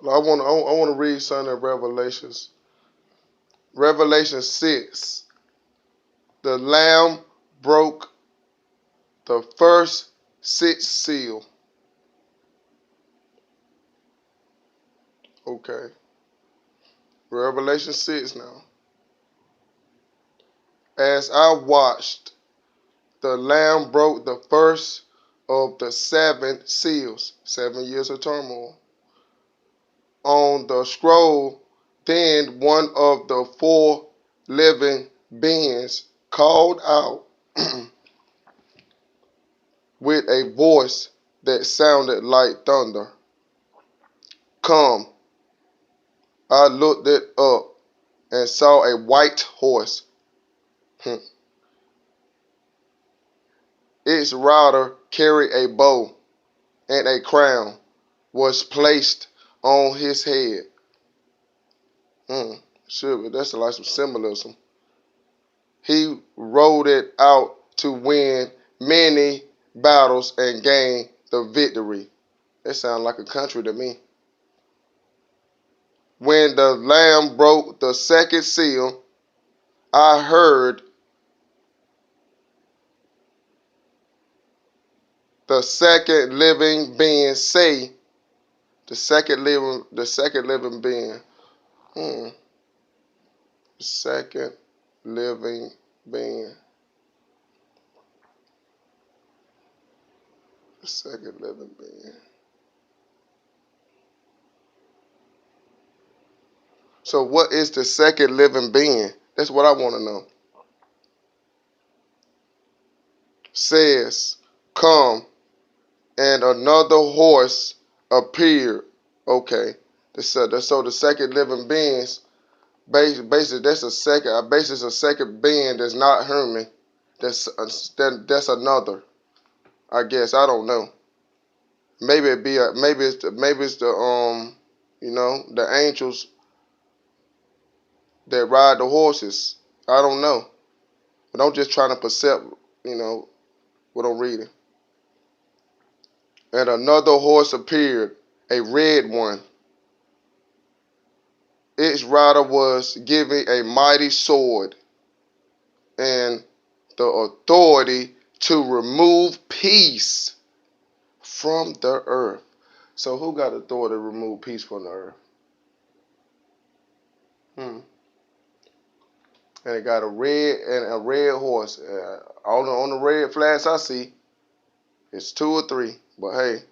I want to read something in Revelations. Revelation 6. The Lamb broke the first sixth seal. Okay. Revelation 6 now. As I watched, the Lamb broke the first of the 7 seals, 7 years of turmoil. On the scroll, then one of the 4 living beings called out with a voice that sounded like thunder. Come. I looked it up and saw a white horse. Its rider carried a bow, and a crown was placed on his head. Sure, that's like some symbolism. He rode it out to win many battles and gain the victory. That sounds like a country to me. When the Lamb broke the second seal, I heard the second living being say, the second living being, second living being, the second living being. So what is the second living being? That's what I want to know. Says, come, and another horse appeared. Okay. So the second living beings, basically that's a second. Basically, it's a second being that's not human. That's another. I guess I don't know. Maybe it's the the angels that ride the horses. I don't know. But I'm just trying to perceive, what I'm reading. And another horse appeared, a red one. Its rider was given a mighty sword and the authority to remove peace from the earth. So who got authority to remove peace from the earth? And it got a red horse. On the red flags I see, it's 2 or 3. But hey,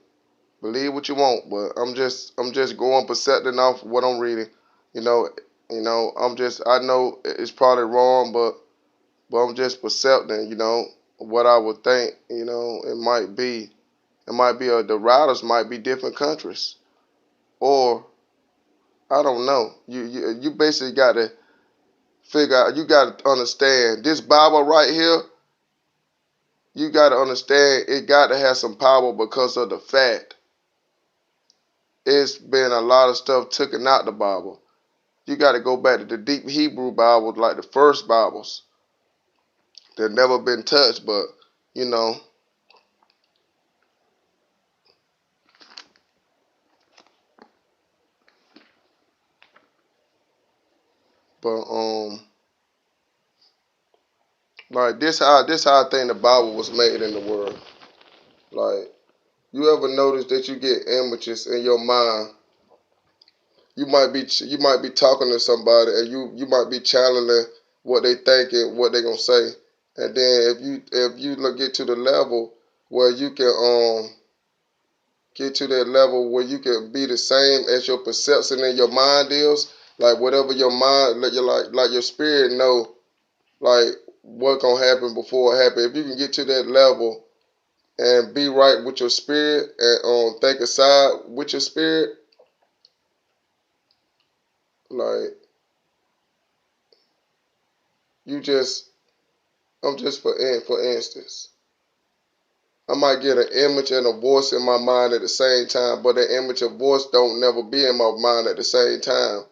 believe what you want. But I'm just going percepting off what I'm reading. You know, I know it's probably wrong, but I'm just percepting, what I would think, it might be. The riders might be different countries. Or, I don't know. You basically got to figure out, you got to understand, this Bible right here, you got to understand it got to have some power because of the fact it's been a lot of stuff taken out the Bible. You got to go back to the deep Hebrew Bible, like the first Bibles. They've never been touched, but, but, like this how I think the Bible was made in the world. Like, you ever notice that you get images in your mind? You might be talking to somebody and you might be channeling what they thinking, what they gonna say, and then if you get to the level where you can get to that level where you can be the same as your perception in your mind is, like whatever your mind, like your spirit know, like what gonna happen before it happen. If you can get to that level and be right with your spirit and think aside with your spirit, like you just, I'm just for instance, I might get an image and a voice in my mind at the same time, but the image and voice don't never be in my mind at the same time.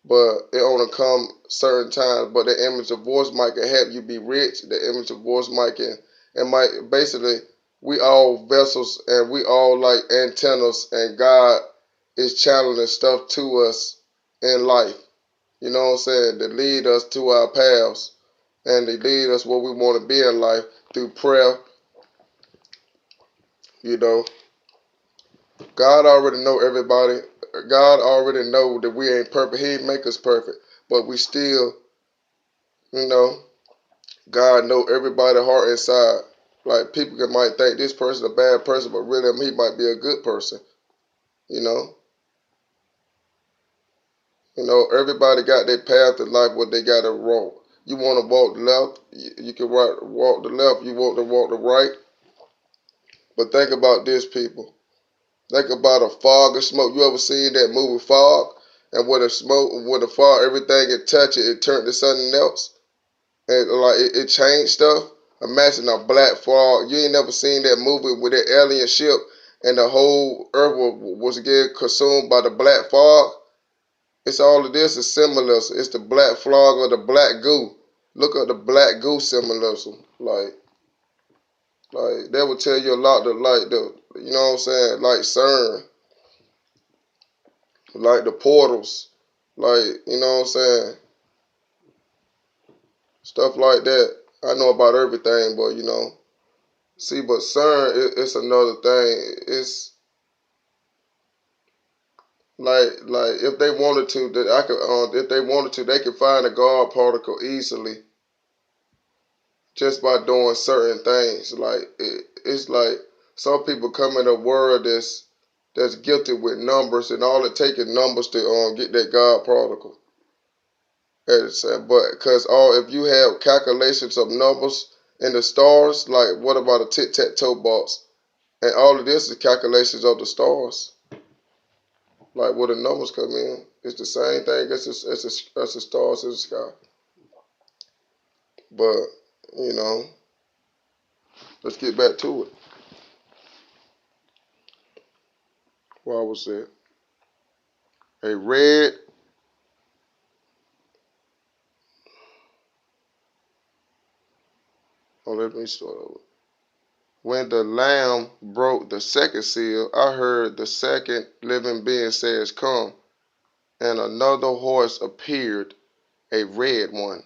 But it only come certain times. But the image of voice might can help you be rich. The image of voice might basically, we all vessels and we all like antennas, and God is channeling stuff to us in life. You know what I'm saying? That lead us to our paths and they lead us where we want to be in life through prayer. You know, God already know everybody. God already know that we ain't perfect. He ain't make us perfect, but we still, you know, God know everybody's heart inside. Like people might think this person a bad person, but really he might be a good person. You know, everybody got their path in life, what they got to walk. You want to walk the left, you can walk the left. You want to walk the right. But think about this, people. Think about a fog of smoke. You ever seen that movie Fog? And with the smoke, with the fog, everything it touched it turned to something else. And like it changed stuff. Imagine a black fog. You ain't never seen that movie with that alien ship and the whole earth was getting consumed by the black fog. It's all of this is symbolism. It's the black fog or the black goo. Look at the black goo symbolism. Like that would tell you a lot. You know what I'm saying? Like CERN, like the portals, like you know what I'm saying? Stuff like that. I know about everything, but see, but CERN, it's another thing. It's like if they wanted to, that I could, if they wanted to, they could find a God particle easily just by doing certain things. Like it's like some people come in a world that's gifted with numbers, and all it takes is numbers to get that God particle. But because if you have calculations of numbers in the stars, like what about a tic-tac-toe box? And all of this is calculations of the stars. Like where the numbers come in, it's the same thing as the stars in the sky. But you know, let's get back to it. What I was saying, a red. Oh, let me start over. When the Lamb broke the second seal, I heard the second living being says, "Come." And another horse appeared, a red one.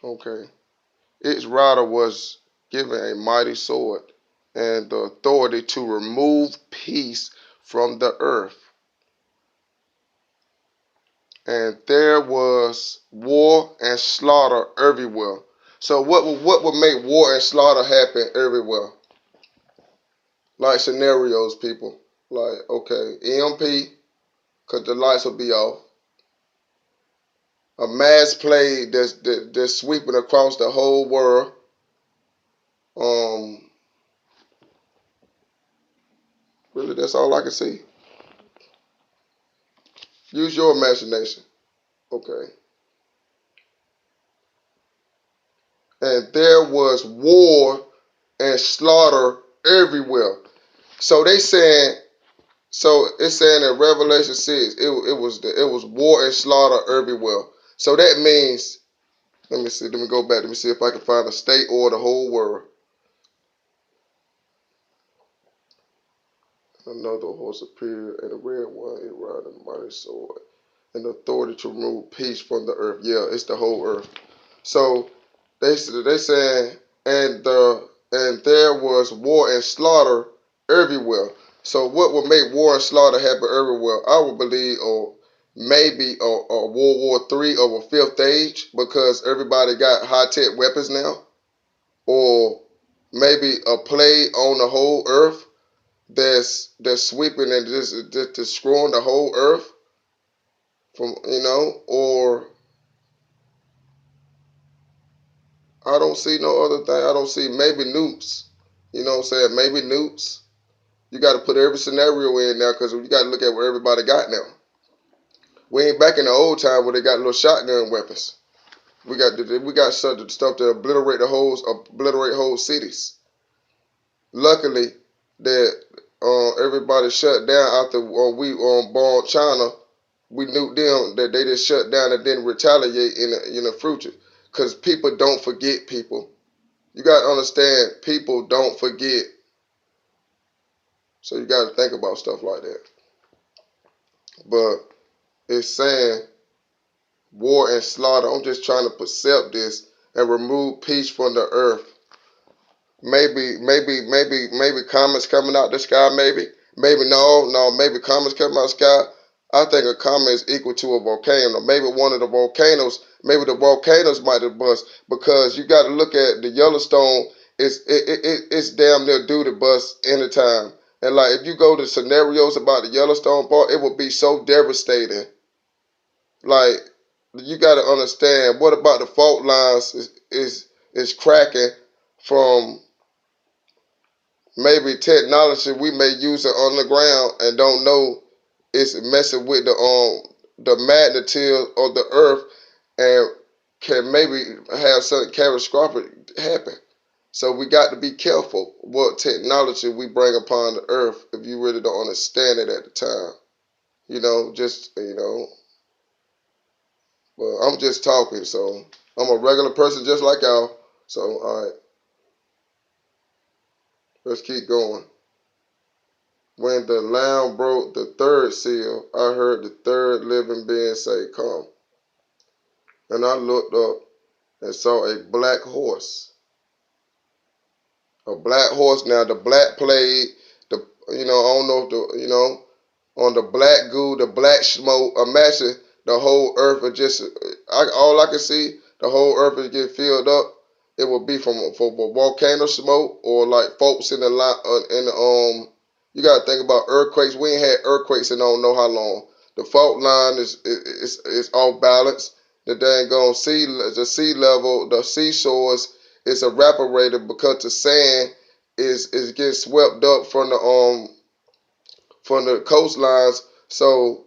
Okay. Its rider was given a mighty sword and the authority to remove peace from the earth. And there was war and slaughter everywhere. So what would make war and slaughter happen everywhere? Like scenarios, people. Like, okay, EMP, because the lights will be off. A mass plague that's sweeping across the whole world. Um, Really, that's all I can see. Use your imagination. Okay. And there was war and slaughter everywhere. So they saying, so it's saying in Revelation 6, it was war and slaughter everywhere. So that means, let me see, let me go back, let me see if I can find a state or the whole world. Another horse appeared, and a red one, it riding a mighty sword, and authority to remove peace from the earth. Yeah, it's the whole earth. So they saying, and there was war and slaughter everywhere. So what would make war and slaughter happen everywhere? I would believe, or maybe a World War III of a fifth age, because everybody got high tech weapons now, or maybe a plague on the whole earth that's sweeping and just destroying the whole earth from or I don't see no other thing. I don't see maybe nukes. You know what I'm saying? Maybe nukes. You got to put every scenario in now because you got to look at what everybody got now. We ain't back in the old time where they got little shotgun weapons. We got stuff to obliterate whole cities. Luckily, that everybody shut down after we bombed China. We knew them that they just shut down and didn't retaliate in the future. Because people don't forget, people. You got to understand, people don't forget. So you got to think about stuff like that. But it's saying war and slaughter. I'm just trying to percept this and remove peace from the earth. Maybe comets coming out the sky. Maybe no. Maybe comets coming out the sky. I think a comet is equal to a volcano. Maybe one of the volcanoes. Maybe the volcanoes might have bust because you got to look at the Yellowstone. It's damn near due to bust anytime. And like if you go to scenarios about the Yellowstone part, it would be so devastating. Like you got to understand. What about the fault lines is cracking from maybe technology we may use it on the ground and don't know it's messing with the magnitude of the earth and can maybe have something catastrophic happen. So we got to be careful what technology we bring upon the earth if you really don't understand it at the time. But I'm just talking, so I'm a regular person just like y'all. So all right, let's keep going. When the Lamb broke the third seal, I heard the third living being say, "Come." And I looked up and saw a black horse. A black horse. Now the black plague, I don't know if on the black goo, the black smoke. Imagine the whole earth would just, all I can see, the whole earth would get filled up. It would be from volcano smoke or like folks in the line, you got to think about earthquakes. We ain't had earthquakes in I don't know how long. The fault line is off balance. The sea level, the seashores is evaporated because the sand is getting swept up from the coastlines. So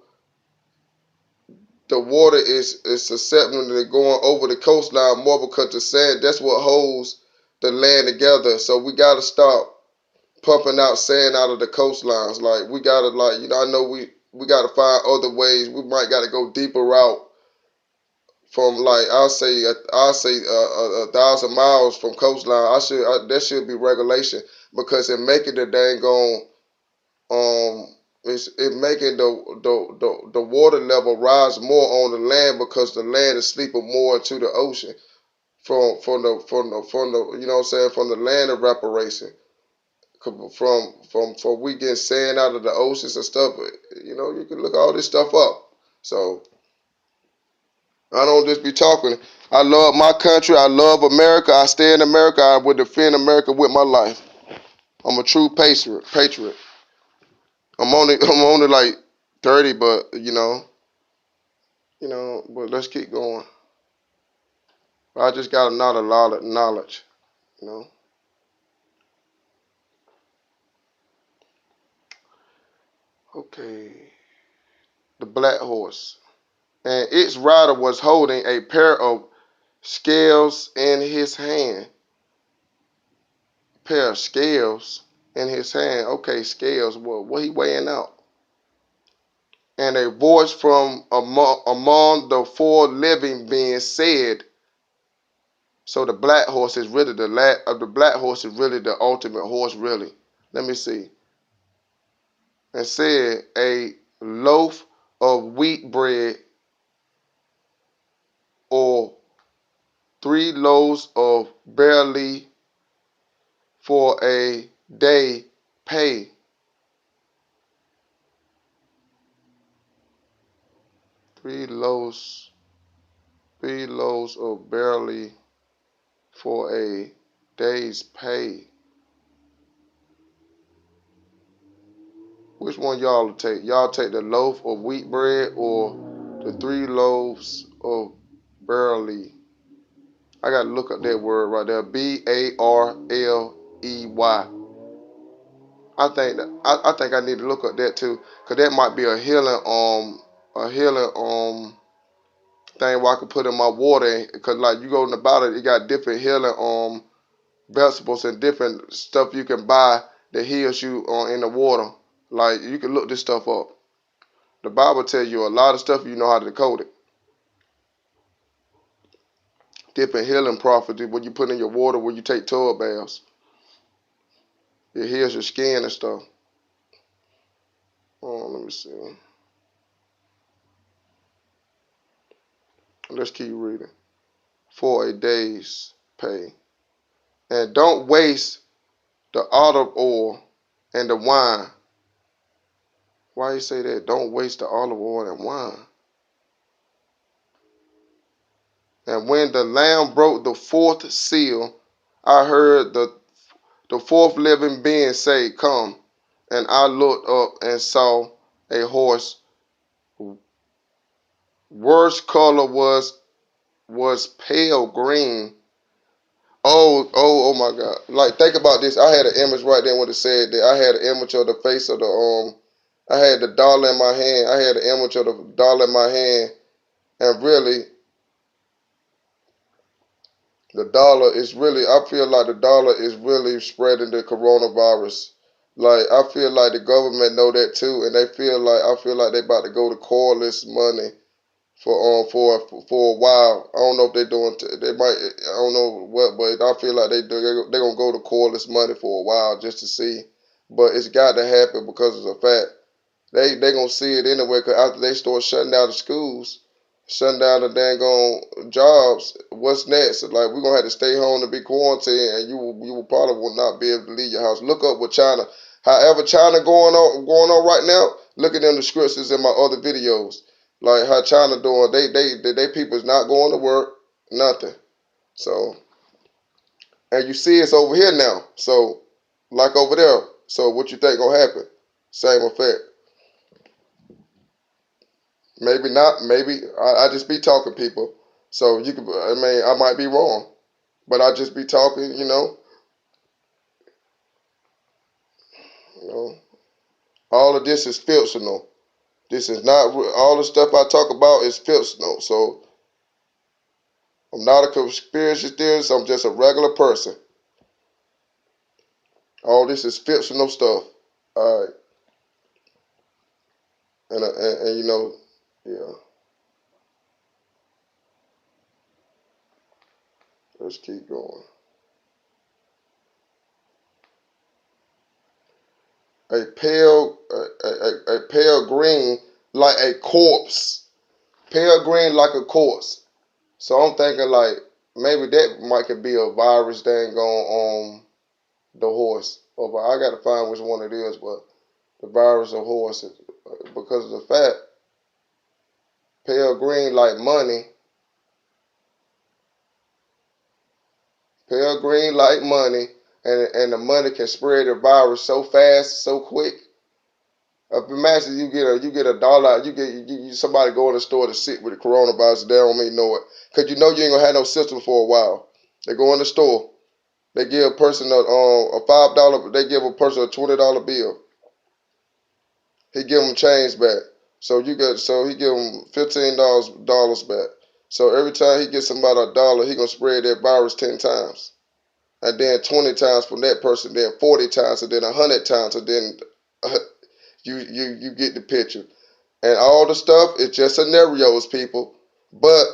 the water is susceptible to going over the coastline more because the sand, that's what holds the land together. So we got to stop pumping out sand out of the coastlines. Like we got to I know we got to find other ways. We might got to go deeper out from like I'll say 1,000 miles from coastline. That should be regulation because it making the dang on it making the water level rise more on the land because the land is sleeping more into the ocean from the you know what I'm saying, from the land evaporation from we get sand out of the oceans and stuff. You can look all this stuff up. So I don't just be talking. I love my country. I love America. I stay in America. I would defend America with my life. I'm a true patriot. I'm only like 30, but but let's keep going. I just got not a lot of knowledge, you know. Okay, the black horse, and its rider was holding a pair of scales in his hand. Pair of scales in his hand. Okay, scales. Well, what he weighing out? And a voice from among the four living beings said, so the black horse is really the black horse is really the ultimate horse, really. Let me see. And said, a loaf of wheat bread or 3 loaves of barley for a day pay. 3 loaves, 3 loaves of barley for a day's pay. Which one y'all take? Y'all take the loaf of wheat bread or the 3 loaves of barley? I gotta look up that word right there. Barley. I think I need to look up that too, cause that might be a healing thing where I could put in my water. Cause like you go in the bottle, it got different healing vegetables and different stuff you can buy that heals you in the water. Like you can look this stuff up. The Bible tells you a lot of stuff, you know how to decode it. Different healing properties when you put in your water when you take tub baths. It heals your skin and stuff. Let me see. Let's keep reading. For a day's pay. And don't waste the olive oil and the wine. Why you say that? Don't waste the olive oil and wine. And when the Lamb broke the fourth seal, I heard the fourth living being say, Come. And I looked up and saw a horse. Worst color was pale green. Oh my God. Like, think about this. I had an image right there when it said that. I had an image of the face of I had the dollar in my hand. I had an image of the dollar in my hand. And really, I feel like the dollar is really spreading the coronavirus. Like, I feel like the government know that too. And I feel like they about to go to cordless money for a while. I don't know if they're doing. They might. I don't know what, but I feel like they're gonna go to cordless money for a while just to see. But it's got to happen because of the fact they gonna see it anyway. Cause after they start shutting down the schools, shutting down the dang on jobs, what's next? Like, we're gonna have to stay home to be quarantined, and you will probably will not be able to leave your house. Look up with China. However, China going on right now. Look at them descriptions in my other videos. Like how China doing, they people is not going to work, nothing. So, and you see it's over here now. So, like over there. So what you think gonna happen? Same effect. Maybe not. Maybe I just be talking, people. So you could. I mean, I might be wrong, but I just be talking. All of this is fictional. This is not all the stuff I talk about is fictional. So I'm not a conspiracy theorist. I'm just a regular person. All this is fictional stuff. All right, and yeah. Let's keep going. A pale green like a corpse. Pale green like a corpse. So I'm thinking like maybe that might could be a virus that ain't going on the horse. Or I gotta find which one it is, but the virus of horses because of the fact pale green like money. Pale green like money, and the money can spread the virus so fast, so quick. Imagine you get a dollar, somebody go in the store to sit with the coronavirus, they don't even know it. Cause you ain't gonna have no system for a while. They go in the store, they give a person a $5, they give a person a $20 bill. He give them change back. So he give them $15 back. So every time he gets somebody a dollar, he gonna spread that virus 10 times. And then 20 times from that person, then 40 times, and then 100 times, and then you get the picture. And all the stuff is just scenarios, people. But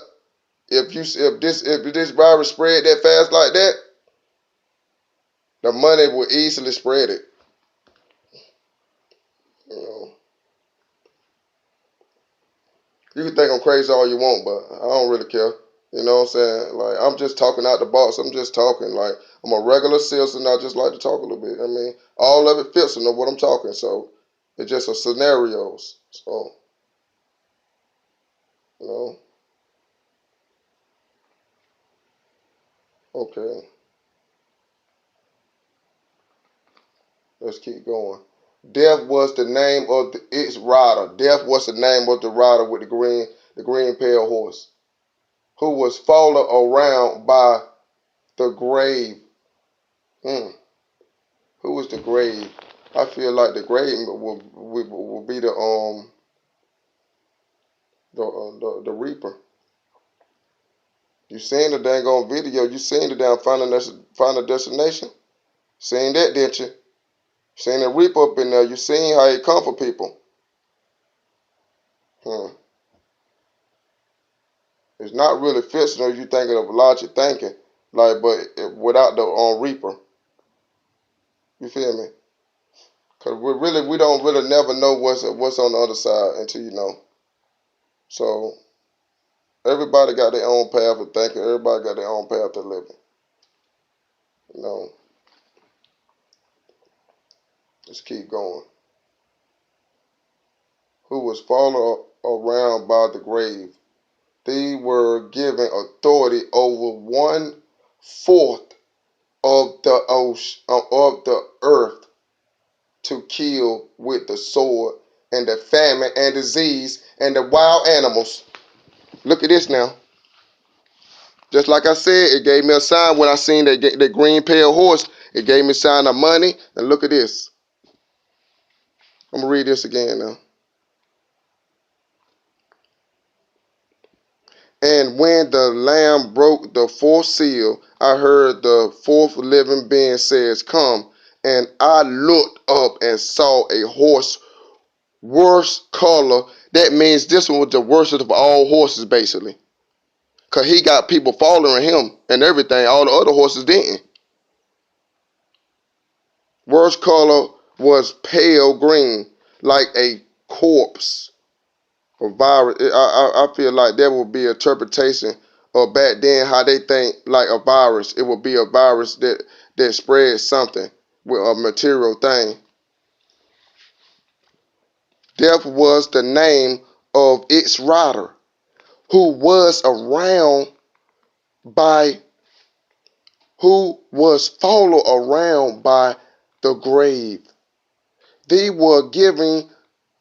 if this virus spread that fast like that, the money will easily spread it. You know, you can think I'm crazy all you want, but I don't really care. You know what I'm saying? Like, I'm just talking out the box. I'm just talking. Like, I'm a regular citizen. I just like to talk a little bit. I mean, all of it fits into what I'm talking. So it's just a scenarios. So, you know, okay. Let's keep going. Death was the name of its rider. Death was the name of the rider with the green pale horse, who was fallen around by the grave. Hmm. Who was the grave? I feel like the grave will be the reaper. You seen the dang on video? You seen the damn final destination? Seen that, didn't you? Seen the reaper up in there? You seen how he come for people? Hmm. It's not really fictional. You thinking of logic thinking, like, but without the reaper. You feel me? Cause we don't really never know what's on the other side until you know. So everybody got their own path of thinking. Everybody got their own path of living. You know, let's keep going. Who was followed around by the grave? They were given authority over 1/4 of the ocean of the earth to kill with the sword and the famine and disease and the wild animals. Look at this now. Just like I said, it gave me a sign when I seen that green pale horse. It gave me a sign of money. And look at this. I'm going to read this again now. And when the Lamb broke the fourth seal, I heard the fourth living being says, "Come." And I looked up and saw a horse worst color. That means this one was the worst of all horses, basically. Because he got people following him and everything. All the other horses didn't. Worst color was pale green, like a corpse or virus. I feel like that would be interpretation of back then how they think like a virus. It would be a virus that spreads something with a material thing. Death was the name of its rider, who was around by who was followed around by the grave. They were given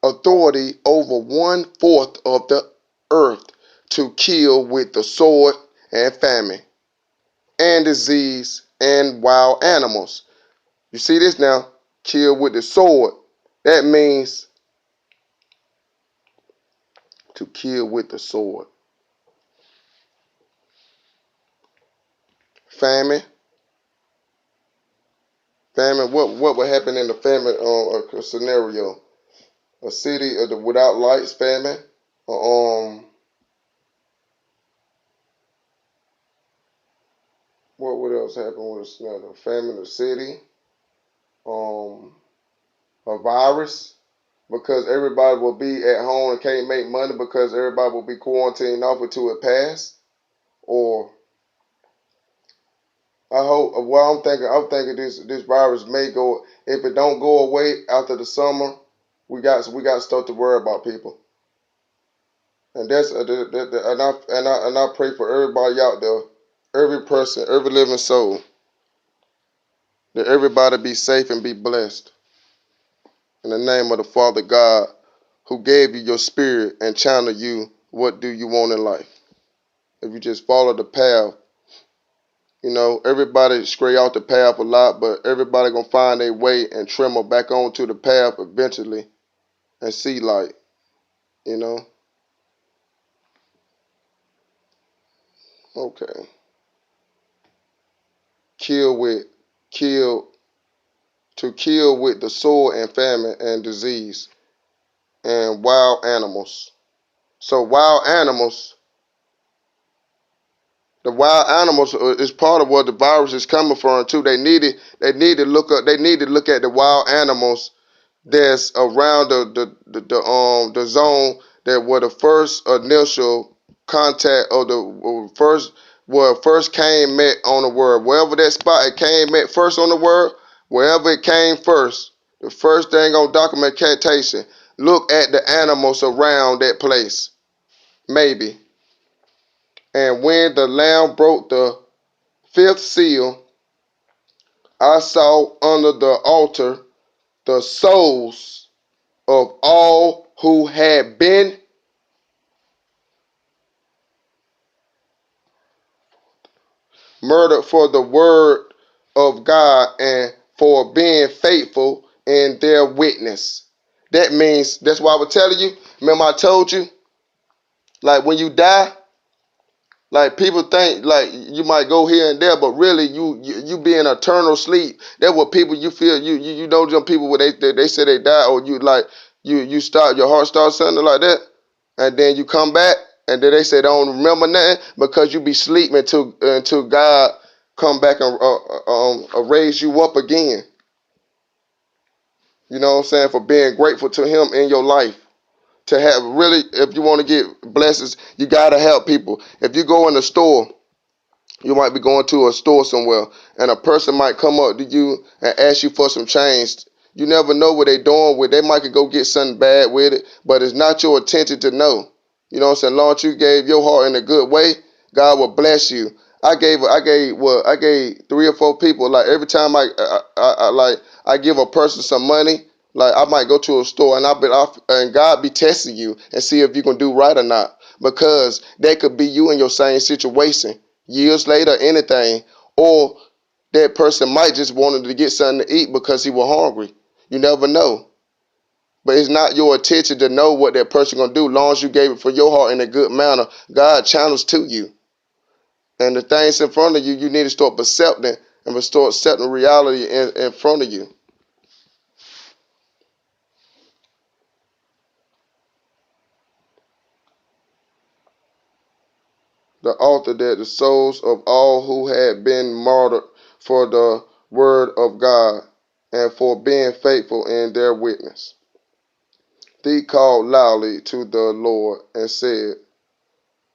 authority over 1/4 of the earth to kill with the sword and famine and disease and wild animals. You see this now? Kill with the sword. That means to kill with the sword. Famine. Famine. What would happen in the famine scenario? A city without lights. Famine. What would else happen with a famine? A city. Um, a virus. Because everybody will be at home and can't make money because everybody will be quarantined off until it passed. Or I hope. Well, I'm thinking this virus may go. If it don't go away after the summer, we got stuff to worry about, people. And that's and I pray for everybody out there, every person, every living soul, that everybody be safe and be blessed. In the name of the Father God, who gave you your spirit and channel you, what do you want in life? If you just follow the path, everybody stray off the path a lot, but everybody gonna find their way and tremble back onto the path eventually and see light, you know? Okay. Kill with, kill, to kill with the sword and famine and disease and wild animals. So the wild animals is part of what the virus is coming from too. They need to look at the wild animals that's around the zone that were the first initial contact of the first where it first came met on the world. Wherever that spot it came met first on the world, wherever it came first, the first thing on documentation, look at the animals around that place. Maybe. And when the Lamb broke the fifth seal, I saw under the altar the souls of all who had been murdered for the word of God and for being faithful in their witness. That means, that's why I was telling you, remember I told you, like when you die, like people think like you might go here and there, but really you be in eternal sleep. That's what people you feel you know them people where they say they die or you like you start your heart starts something like that, and then you come back and then they say they don't remember nothing because you be sleeping until God come back and raise you up again. You know what I'm saying? For being grateful to him in your life. To have really, if you want to get blessings, you got to help people. If you go in the store, you might be going to a store somewhere, and a person might come up to you and ask you for some change. You never know what they're doing with. They might could go get something bad with it, but it's not your intention to know. You know what I'm saying? Long as you gave your heart in a good way, God will bless you. I gave 3 or 4 people. Like every time I give a person some money. Like I might go to a store and God be testing you and see if you can do right or not, because that could be you in your same situation years later, anything, or that person might just wanted to get something to eat because he was hungry. You never know. But it's not your intention to know what that person gonna do. Long as you gave it for your heart in a good manner, God channels to you. And the things in front of you, you need to start percepting and start accepting reality in front of you. The author that the souls of all who had been martyred for the word of God and for being faithful in their witness. They called loudly to the Lord and said,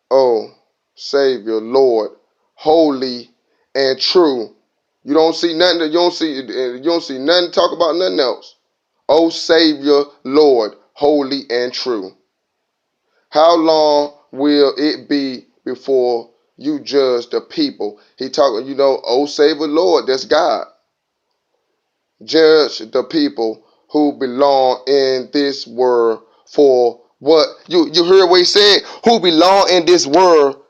"O Savior, Lord, holy and true." You don't see nothing. You don't see nothing. Talk about nothing else. O Savior, Lord, holy and true. How long will it be before you judge the people? He talking, O Savior, Lord, that's God. Judge the people who belong in this world for what? You heard what he said? Who belong in this world.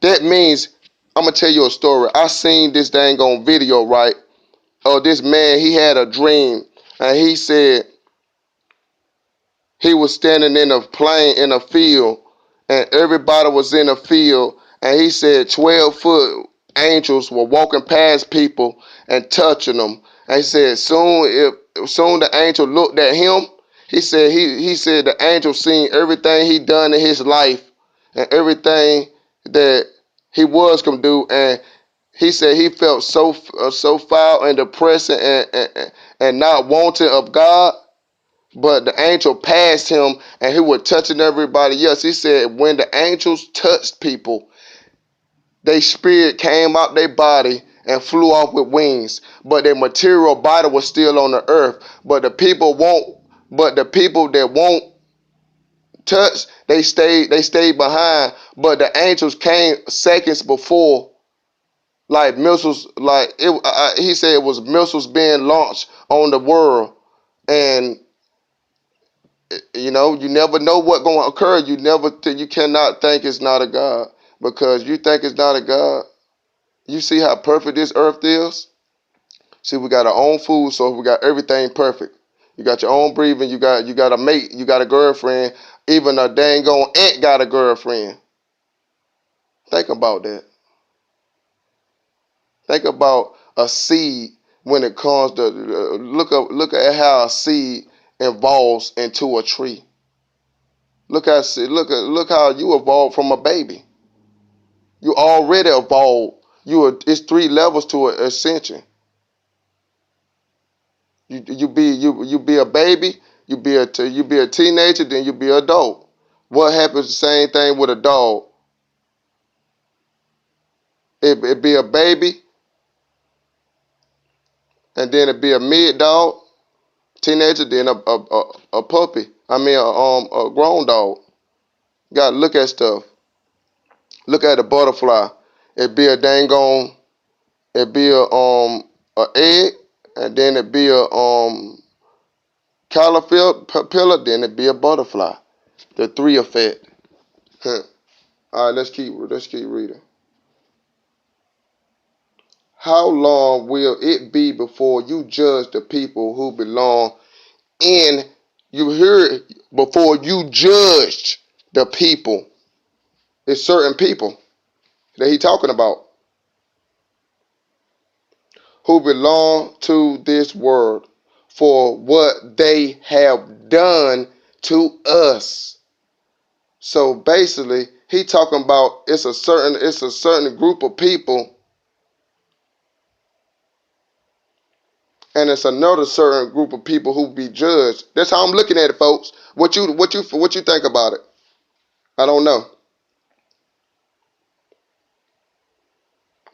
That means, I'm going to tell you a story. I seen this dang on video, right? Oh, this man, he had a dream. And he said he was standing in a plane in a field. And everybody was in a field. And he said 12-foot angels were walking past people and touching them. And he said soon the angel looked at him. He said the angel seen everything he done in his life and everything that he was gonna do, and he said he felt so foul and depressed and not wanting of God. But the angel passed him, and he was touching everybody else. He said when the angels touched people, their spirit came out their body and flew off with wings, but their material body was still on the earth. But the people won't. But the people that won't touch, they stayed behind. But the angels came seconds before, like missiles, like he said it was missiles being launched on the world, and you never know what's going to occur. You cannot think it's not a God, because you think it's not a God. You see how perfect this earth is? See, we got our own food, so we got everything perfect. You got your own breathing. You got a mate. You got a girlfriend. Even a dang on ant got a girlfriend. Think about that. Think about a seed when it comes to look at how a seed evolves into a tree. Look how you evolved from a baby. You already evolved. It's 3 levels to ascension. You be a baby, you be a teenager, then you be an adult. What happens? The same thing with a dog. It be a baby, and then it be a mid dog, teenager, then a puppy. I mean a grown dog. You gotta look at stuff. Look at the butterfly. It be a dang on. It be a egg, and then it be a caterpillar, then it be a butterfly. The 3 effect. Huh. All right, let's keep reading. How long will it be before you judge the people who belong in? You hear before you judge the people. It's certain people that he talking about who belong to this world for what they have done to us. So basically, he talking about it's a certain group of people, and it's another certain group of people who be judged. That's how I'm looking at it, folks. What you think about it? I don't know.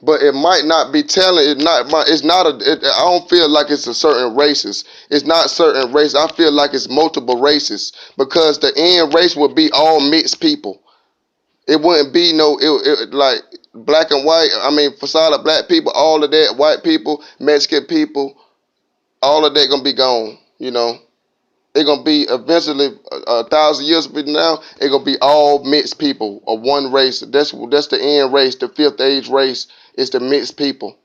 But it might not be telling. It's not a. I don't feel like it's a certain races. It's not certain race. I feel like it's multiple races because the end race would be all mixed people. It wouldn't be no like black and white. I mean, for solid black people, all of that, white people, Mexican people, all of that gonna be gone. It's gonna be eventually 1,000 years from now. It's gonna be all mixed people of one race. That's the end race. The fifth age race is the mixed people.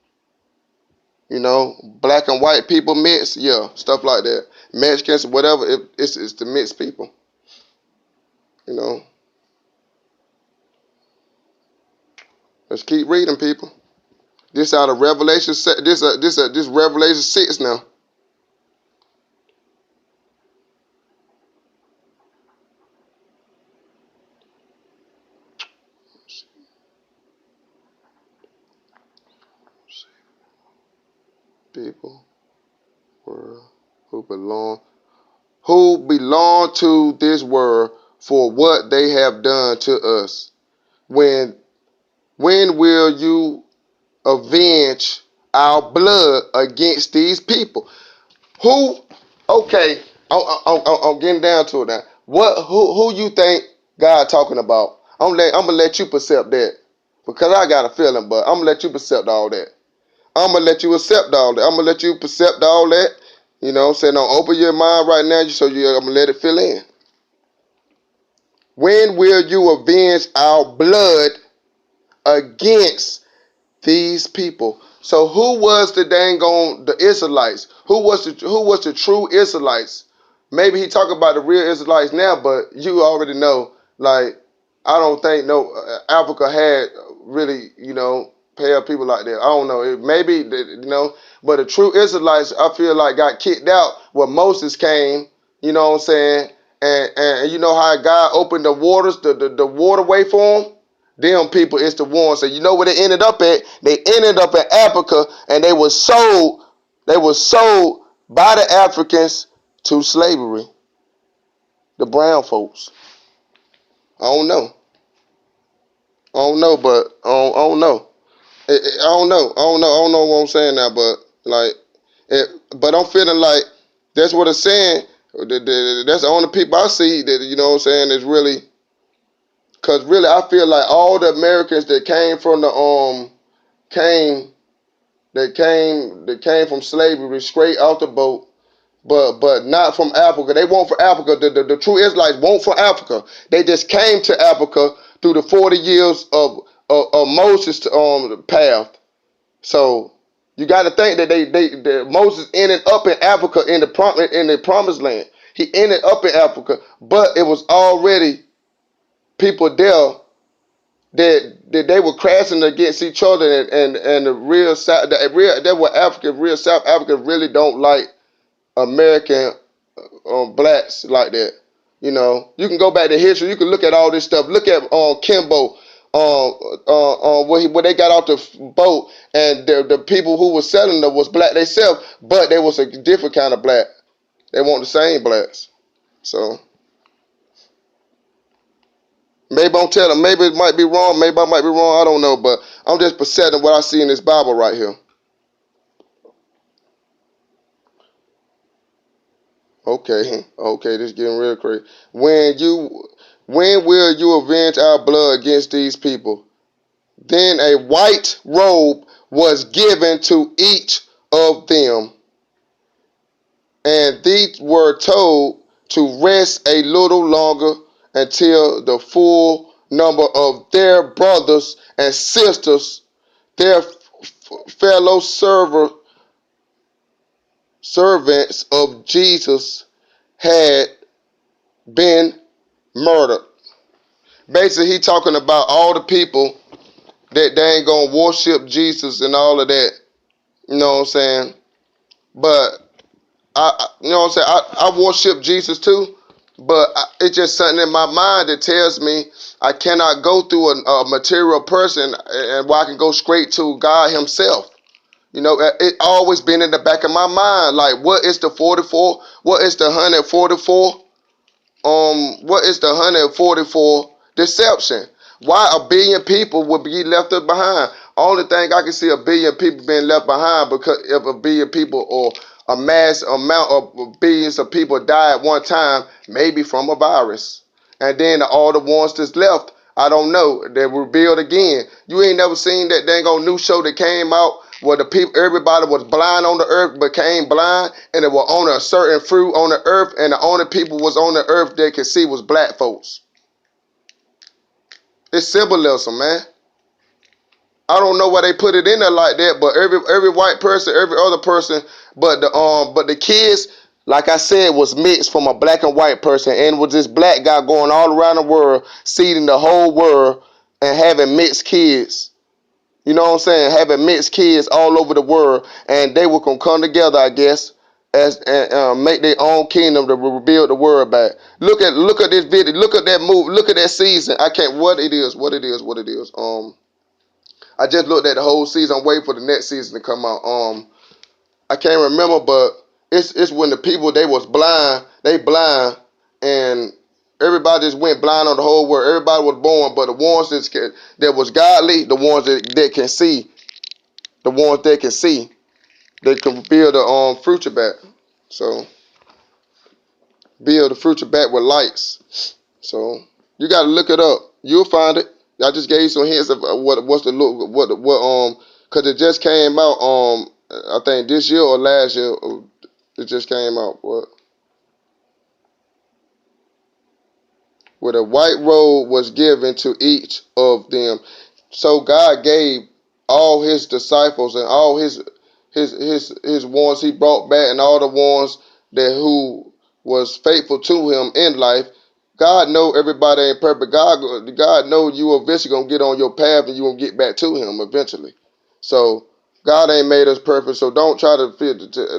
Black and white people mix, yeah, stuff like that. Mexicans, whatever. It's the mixed people. You know. Let's keep reading, people. This out of Revelation. This Revelation 6 now. People were who belong to this world for what they have done to us. When will you avenge our blood against these people? Who? Okay, I'm getting down to it now. Who you think God talking about? I'm gonna let you percept that because I got a feeling, but I'm gonna let you percept all that. I'm gonna let you accept all that. I'm gonna let you percept all that. You know what I'm saying? Don't open your mind right now, I'm gonna let it fill in. When will you avenge our blood against these people? So who was the Israelites? Who was the true Israelites? Maybe he talk about the real Israelites now, but you already know. Like, I don't think Africa had really pale people like that. I don't know. Maybe but the true Israelites, I feel like, got kicked out when Moses came. You know what I'm saying? And you know how God opened the waters, the waterway for them. Them people is the ones. So you know where they ended up at? They ended up in Africa, and they were sold. They were sold by the Africans to slavery. The brown folks. I don't know. I don't know, but I don't know. I don't know. I don't know. I don't know what I'm saying now, but like, but I'm feeling like that's what it's saying. That's the only people I see that what I'm saying is really. Cause really, I feel like all the Americans that came from that came from slavery straight out the boat, but not from Africa. They weren't for Africa. The true Israelites weren't for Africa. They just came to Africa through the 40 years of Moses' path. So you got to think that that Moses ended up in Africa in the promised land. He ended up in Africa, but it was already people there that they were crashing against each other, and the real South, that were African, real South Africans really don't like American blacks like that. You can go back to history. You can look at all this stuff. Look at Kimbo, where they got off the boat, and the people who were selling them was black themselves, but they was a different kind of black. They weren't the same blacks. So. Maybe I'm telling. Maybe it might be wrong. Maybe I might be wrong. I don't know. But I'm just presenting what I see in this Bible right here. Okay. Okay. This is getting real crazy. When will you avenge our blood against these people? Then a white robe was given to each of them, and these were told to rest a little longer until the full number of their brothers and sisters, their fellow servants of Jesus, had been murdered. Basically, he talking about all the people that they ain't gonna worship Jesus and all of that. You know what I'm saying? But you know what I'm saying? I worship Jesus too, but it's just something in my mind that tells me I cannot go through a material person and where I can go straight to God Himself. It always been in the back of my mind. Like, what is the 44? What is the 144? What is the 144 deception? Why a billion people would be left behind? Only thing I can see a billion people being left behind because if a billion people or a mass amount of billions of people die at one time, maybe from a virus. And then all the ones that's left, I don't know, they rebuild again. You ain't never seen that dang old new show that came out where the people, everybody was blind on the earth, became blind, and it was on a certain fruit on the earth, and the only people was on the earth they could see was black folks. It's symbolism, man. I don't know why they put it in there like that, but every white person, every other person, but the kids, like I said, was mixed from a black and white person, and was this black guy going all around the world, seeding the whole world, and having mixed kids. You know what I'm saying? Having mixed kids all over the world, and they were gonna come together, I guess, as and make their own kingdom to rebuild the world back. Look at this video. Look at that movie. Look at that season. I can't. What it is. I just looked at the whole season. I'm waiting for the next season to come out. I can't remember, but it's when the people they was blind, they blind, and everybody just went blind on the whole world. Everybody was born, but the ones that was godly, the ones that can see, the ones that can see, they can build the future back. So build the future back with lights. So you got to look it up. You'll find it. I just gave you some hints of what's the look, because it just came out. I think this year or last year, it just came out. What? Where the white robe was given to each of them. So God gave all his disciples and all his ones he brought back and all the ones that who was faithful to him in life. God know everybody ain't perfect. God know you eventually gonna get on your path and you gonna get back to him eventually. So God ain't made us perfect. So don't try to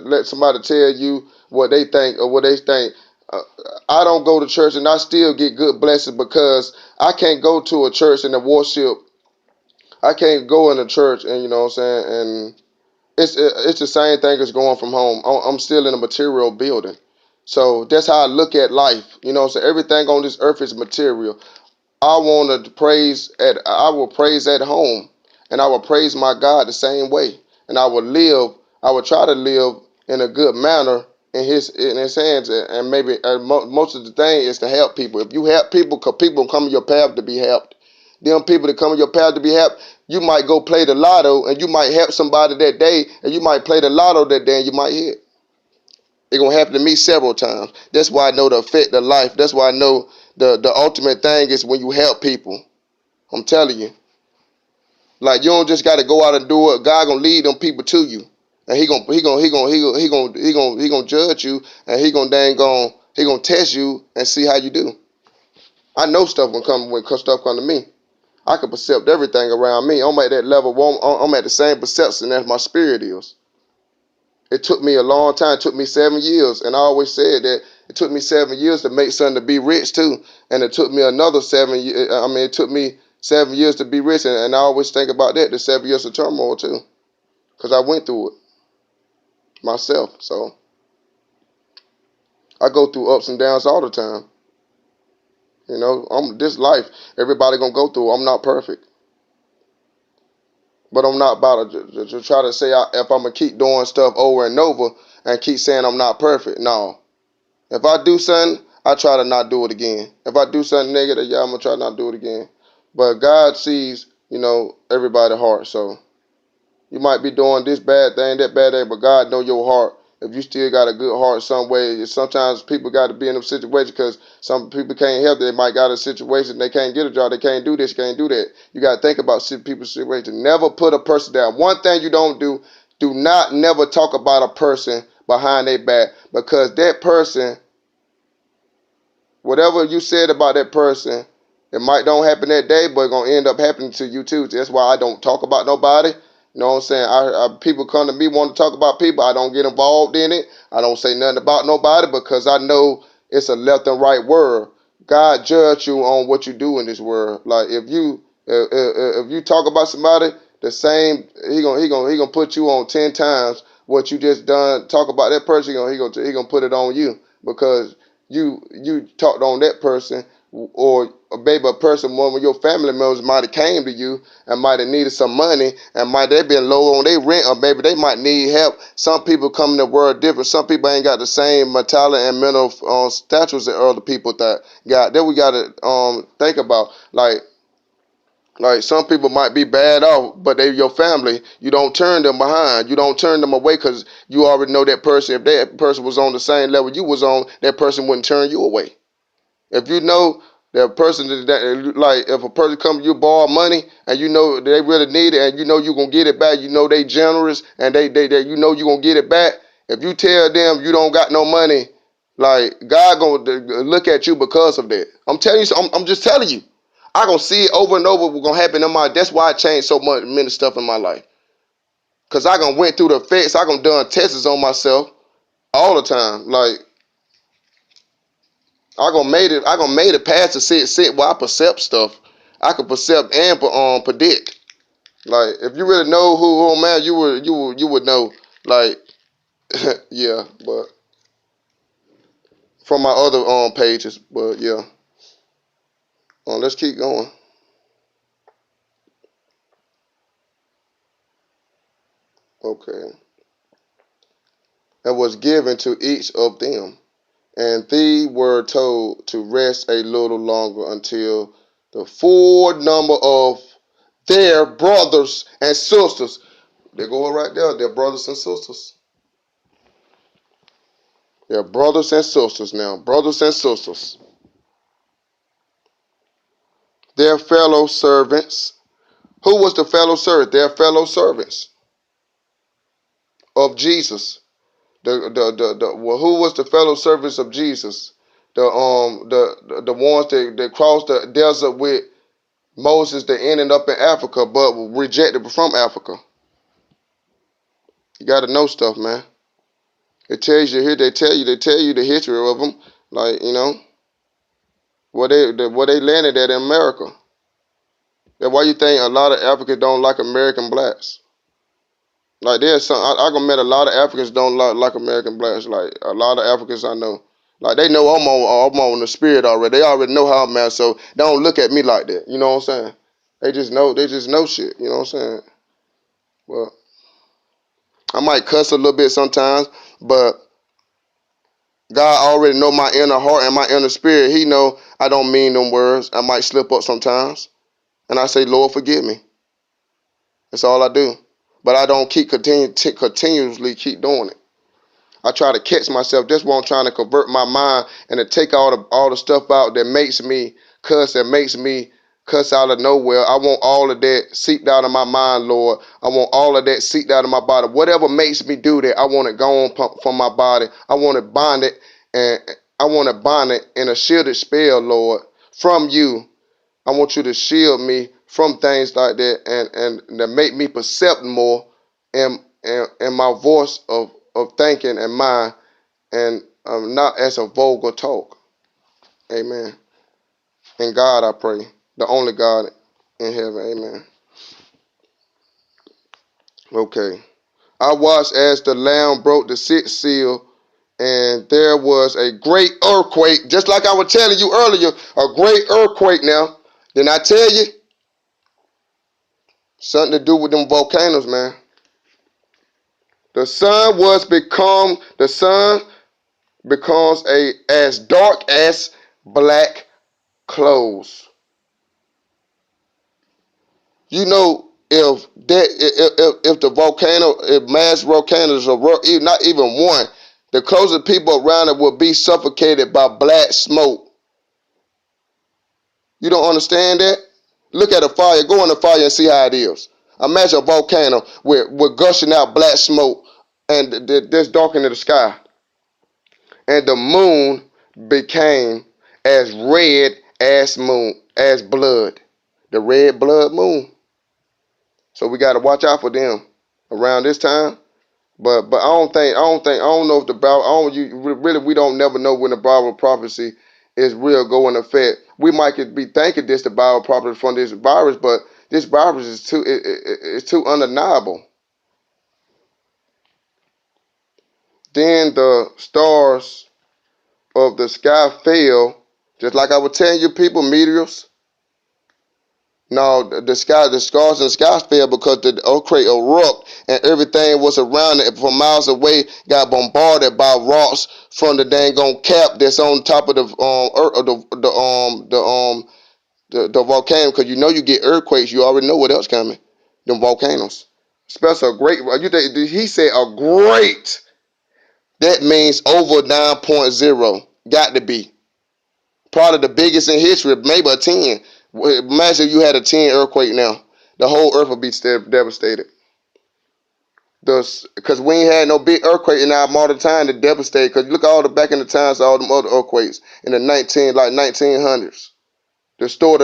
let somebody tell you what they think or what they think. Uh, I don't go to church and I still get good blessings because I can't go to a church and the worship. I can't go in a church and you know what I'm saying, and it's the same thing as going from home. I'm still in a material building. So that's how I look at life. You know what I'm saying? Everything on this earth is material. I will praise at home, and I will praise my God the same way, and I will try to live in a good manner in his hands, and maybe most of the thing is to help people. If you help people, cause people come in your path to be helped. Them people that come in your path to be helped, you might go play the lotto, and you might help somebody that day, and you might play the lotto that day, and you might hit. It's gonna happen to me several times. That's why I know the effect of life. That's why I know the ultimate thing is when you help people. I'm telling you. Like you don't just gotta go out and do it. God gonna lead them people to you. And he gonna judge you and he gonna test you and see how you do. I know stuff when stuff come to me. I can perceive everything around me. I'm at that level. I'm at the same perception as my spirit is. It took me a long time. It took me 7 years. And I always said that it took me 7 years to make something to be rich too. And it took me another 7 years. It took me 7 years to be rich. And I always think about that, the 7 years of turmoil too. Because I went through it myself. So I go through ups and downs all the time. You know, this life, everybody gonna go through. I'm not perfect. But I'm not about to try to say if I'm going to keep doing stuff over and over and keep saying I'm not perfect. No. If I do something, I try to not do it again. If I do something negative, yeah, I'm going to try not to do it again. But God sees, everybody's heart. So you might be doing this bad thing, that bad thing, but God knows your heart. If you still got a good heart some way, sometimes people got to be in them situations because some people can't help it. They might got a situation, they can't get a job, they can't do this, can't do that. You got to think about people's situation. Never put a person down. One thing you don't do not never talk about a person behind their back because that person, whatever you said about that person, it might don't happen that day, but it's going to end up happening to you too. That's why I don't talk about nobody. You know what I'm saying? People come to me want to talk about people. I don't get involved in it. I don't say nothing about nobody because I know it's a left and right world. God judge you on what you do in this world. Like if you talk about somebody, the same. He gonna put you on 10 times what you just done. Talk about that person. He gonna put it on you because you talked on that person, or maybe a person, one of your family members might have came to you and might have needed some money, and might they been low on their rent, or maybe they might need help. Some people come in the world different. Some people ain't got the same mentality and mental statures that other people that got. That we gotta think about. Like some people might be bad off, but they your family. You don't turn them behind. You don't turn them away because you already know that person. If that person was on the same level you was on, that person wouldn't turn you away. If you know that person that like if a person come to you borrow money and you know they really need it and you know you gonna get it back, you know they generous and they you know you gonna get it back. If you tell them you don't got no money, like God gonna look at you because of that. I'm telling you, I'm just telling you. I gonna see it over and over. What's gonna happen in my. That's why I changed so much many stuff in my life. Cause I gonna went through the effects. I gonna done tests on myself all the time. Like I gonna made it past the sit where I percept stuff. I can percept and predict. Like if you really know who man, you would know. Like yeah, but from my other pages. But yeah, let's keep going. Okay, and was given to each of them. And they were told to rest a little longer until the full number of their brothers and sisters. They're going right there. They're brothers and sisters. They're brothers and sisters now. Brothers and sisters. Their fellow servants. Who was the fellow servant? Their fellow servants of Jesus. Well, who was the fellow servants of Jesus? The ones that crossed the desert with Moses, that ended up in Africa but rejected from Africa. You got to know stuff, man. It tells you here. They tell you the history of them. Like where they landed at in America. That's why you think a lot of Africans don't like American blacks. Like there's some I gonna met a lot of Africans don't like American blacks. Like a lot of Africans I know. Like they know I'm on the spirit already. They already know how I'm at, so they don't look at me like that. You know what I'm saying? They just know shit. You know what I'm saying? Well, I might cuss a little bit sometimes, but God already know my inner heart and my inner spirit. He know I don't mean them words. I might slip up sometimes. And I say, Lord, forgive me. That's all I do. But I don't continuously keep doing it. I try to catch myself. That's why I'm trying to convert my mind and to take all the stuff out that makes me cuss, that makes me cuss out of nowhere. I want all of that seeped out of my mind, Lord. I want all of that seeped out of my body. Whatever makes me do that, I want it gone from my body. I want to bind it, and I want to bind it in a shielded spell, Lord, from you. I want you to shield me from things like that and that make me percept more and my voice of thinking and mind and not as a vulgar talk. Amen. In God I pray. The only God in heaven. Amen. Okay. I watched as the Lamb broke the sixth seal, and there was a great earthquake, just like I was telling you earlier, a great earthquake now. Didn't I tell you? Something to do with them volcanoes, man. The sun becomes as dark as black clothes. You know, if the volcano, if mass volcanoes are not even one, the closest people around it will be suffocated by black smoke. You don't understand that? Look at a fire. Go in the fire and see how it is. Imagine a volcano with gushing out black smoke and that's darkening the sky. And the moon became as red as blood. The red blood moon. So we got to watch out for them around this time. But I don't know if the Bible, really, we don't never know when the Bible prophecy is real going to effect. We might be thinking this the Bible prophecy from this virus, but This virus is it's too undeniable. Then the stars of the sky fell, just like I was telling you people, meteors. No, the stars in the sky fell because the earthquake erupted and everything was around it from miles away got bombarded by rocks from the dang on cap that's on top of the the volcano. Because you know you get earthquakes, you already know what else coming. Them volcanoes. Special great. You think he said a great? That means over 9.0. Got to be. Probably the biggest in history, maybe a 10. Imagine if you had a 10 earthquake now. The whole earth would be devastated. Because we ain't had no big earthquake in our modern time to devastate. Because look all the back in the times, all them other earthquakes in the 1900s. The story